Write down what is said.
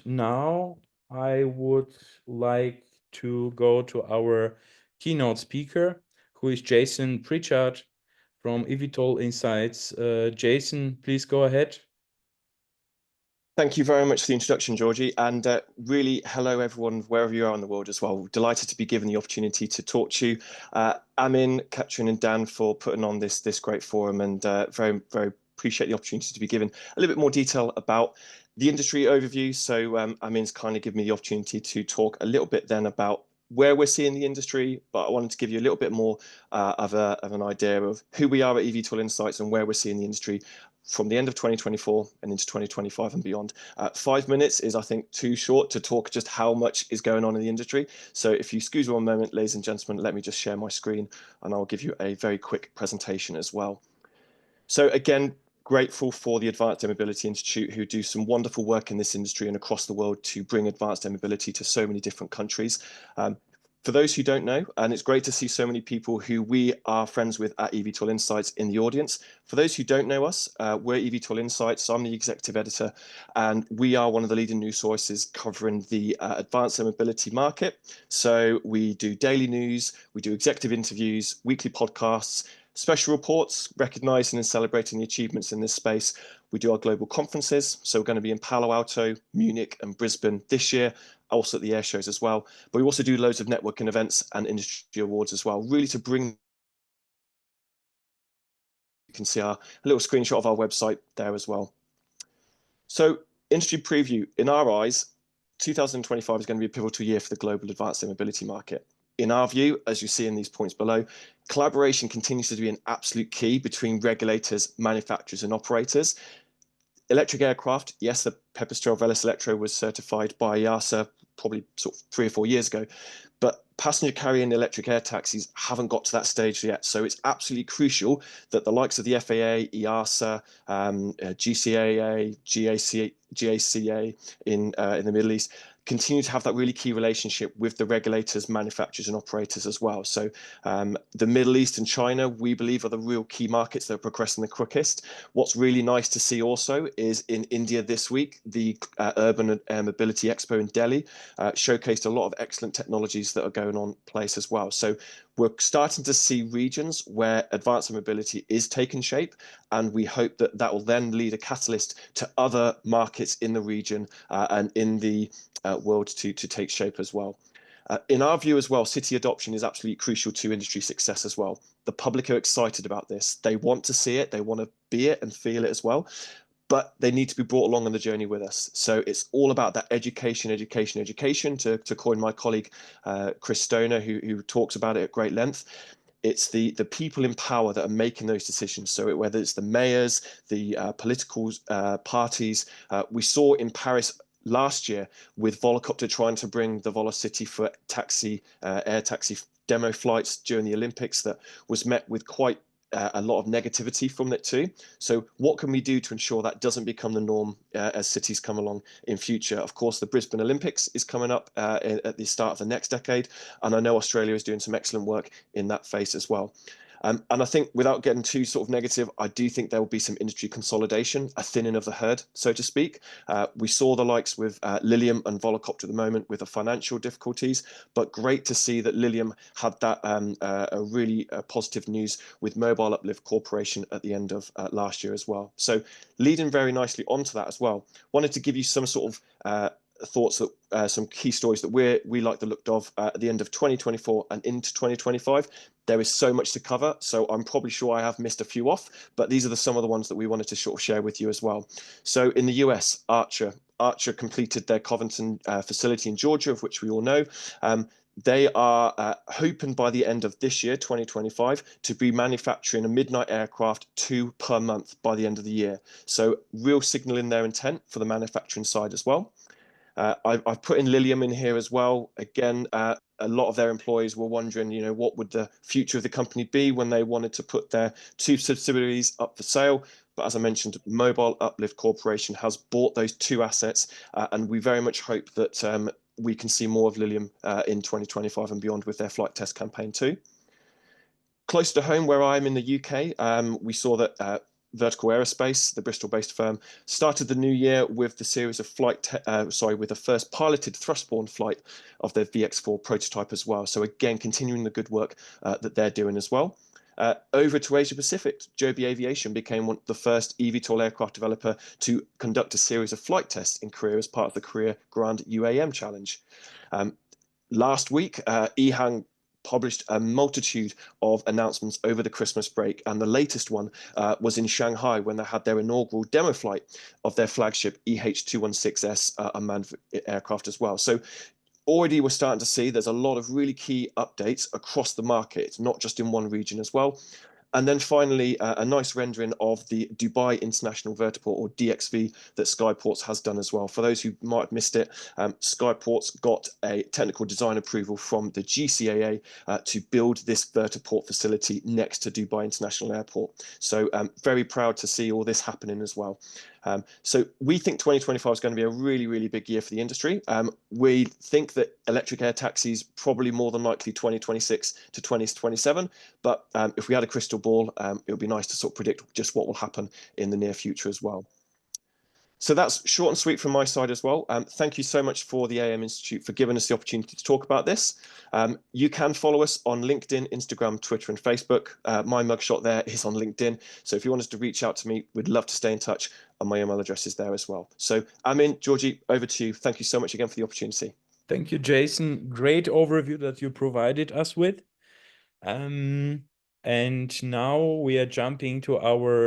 Now I would like to go to our keynote speaker, who is Jason Pritchard from eVTOL Insights. Jason, please go ahead. Thank you very much for the introduction, Georgie, and really hello everyone, wherever you are in the world as well. Delighted to be given the opportunity to talk to you. Amin, Katrin and Dan for putting on this great forum, and very appreciate the opportunity to be given a little bit more detail about the industry overview. So Amin's kindly given me the opportunity to talk a little bit then about where we're seeing the industry, but I wanted to give you a little bit more of an idea of who we are at eVTOL Insights and where we're seeing the industry from the end of 2024 and into 2025 and beyond. 5 minutes is, I think, too short to talk just how much is going on in the industry. So if you excuse me one moment, ladies and gentlemen, let me just share my screen and I'll give you a very quick presentation as well. So again, grateful for the Advanced Air Mobility Institute, who do some wonderful work in this industry and across the world to bring advanced air mobility to so many different countries. For those who don't know, and it's great to see so many people who we are friends with at eVTOL Insights in the audience. For those who don't know us, we're eVTOL Insights. I'm the executive editor, and we are one of the leading news sources covering the advanced air mobility market. So we do daily news, we do executive interviews, weekly podcasts, special reports recognizing and celebrating the achievements in this space. We do our global conferences. So we're going to be in Palo Alto, Munich and Brisbane this year, also at the air shows as well. But we also do loads of networking events and industry awards as well, really to bring. You can see a little screenshot of our website there as well. So industry preview, in our eyes, 2025 is going to be a pivotal year for the global advanced air mobility market. In our view, as you see in these points below, collaboration continues to be an absolute key between regulators, manufacturers and operators. Electric aircraft, yes, the Pipistrel Velis Electro was certified by EASA probably sort of 3 or 4 years ago, but passenger carrying electric air taxis haven't got to that stage yet. So it's absolutely crucial that the likes of the FAA, EASA, GCAA, GACA in the Middle East continue to have that really key relationship with the regulators, manufacturers and operators as well. So the Middle East and China, we believe, are the real key markets that are progressing the quickest. What's really nice to see also is in India this week, the Urban Air Mobility Expo in Delhi showcased a lot of excellent technologies that are going on place as well. So we're starting to see regions where advanced mobility is taking shape, and we hope that that will then lead a catalyst to other markets in the region and in the world to take shape as well. In our view as well, city adoption is absolutely crucial to industry success as well. The public are excited about this. They want to see it, they want to be it and feel it as well, but they need to be brought along on the journey with us. So it's all about that education, to coin my colleague Chris Stoner, who talks about it at great length. It's the people in power that are making those decisions. So whether it's the mayors, the political parties, we saw in Paris last year with Volocopter trying to bring the Volocity for air taxi demo flights during the Olympics, that was met with quite a lot of negativity from it too. So what can we do to ensure that doesn't become the norm as cities come along in future? Of course, the Brisbane Olympics is coming up at the start of the next decade, and I know Australia is doing some excellent work in that phase as well. And I think, without getting too sort of negative, I do think there will be some industry consolidation, a thinning of the herd, so to speak. We saw the likes with Lilium and Volocopter at the moment with the financial difficulties, but great to see that Lilium had that a really positive news with Mobile Uplift Corporation at the end of last year as well. So leading very nicely onto that as well, wanted to give you some sort of thoughts that some key stories that we like the look of at the end of 2024 and into 2025. There is so much to cover, so I'm probably sure I have missed a few off, but these are some of the ones that we wanted to sort of share with you as well. So in the US, Archer completed their Covington facility in Georgia, of which we all know. They are hoping by the end of this year, 2025, to be manufacturing a midnight aircraft 2 per month by the end of the year. So real signaling their intent for the manufacturing side as well. I've put in Lilium in here as well. Again, a lot of their employees were wondering, what would the future of the company be when they wanted to put their 2 subsidiaries up for sale. But as I mentioned, Mobile Uplift Corporation has bought those 2 assets, and we very much hope that we can see more of Lilium in 2025 and beyond with their flight test campaign too. Close to home, where I'm in the UK, we saw that Vertical Aerospace, the Bristol-based firm, started the new year with the series of with the first piloted thrust-borne flight of their VX4 prototype as well. So again, continuing the good work that they're doing as well. Over to Asia Pacific, Joby Aviation became the first eVTOL aircraft developer to conduct a series of flight tests in Korea as part of the Korea Grand UAM Challenge. Last week, EHang published a multitude of announcements over the Christmas break, and the latest one was in Shanghai when they had their inaugural demo flight of their flagship EH216S unmanned aircraft as well. So already we're starting to see there's a lot of really key updates across the market, not just in one region as well. And then finally, a nice rendering of the Dubai International Vertiport, or DXV, that Skyports has done as well. For those who might have missed it, Skyports got a technical design approval from the GCAA to build this vertiport facility next to Dubai International Airport. So very proud to see all this happening as well. So we think 2025 is going to be a really, really big year for the industry. We think that electric air taxis probably more than likely 2026 to 2027. But if we had a crystal ball, it would be nice to sort of predict just what will happen in the near future as well. So that's short and sweet from my side as well. Thank you so much for the AAM Institute for giving us the opportunity to talk about this. You can follow us on LinkedIn, Instagram, Twitter, and Facebook. My mugshot there is on LinkedIn. So if you want us to reach out to me, we'd love to stay in touch, and my email address is there as well. So Amin, Georgie, over to you. Thank you so much again for the opportunity. Thank you, Jason. Great overview that you provided us with. And now we are jumping to our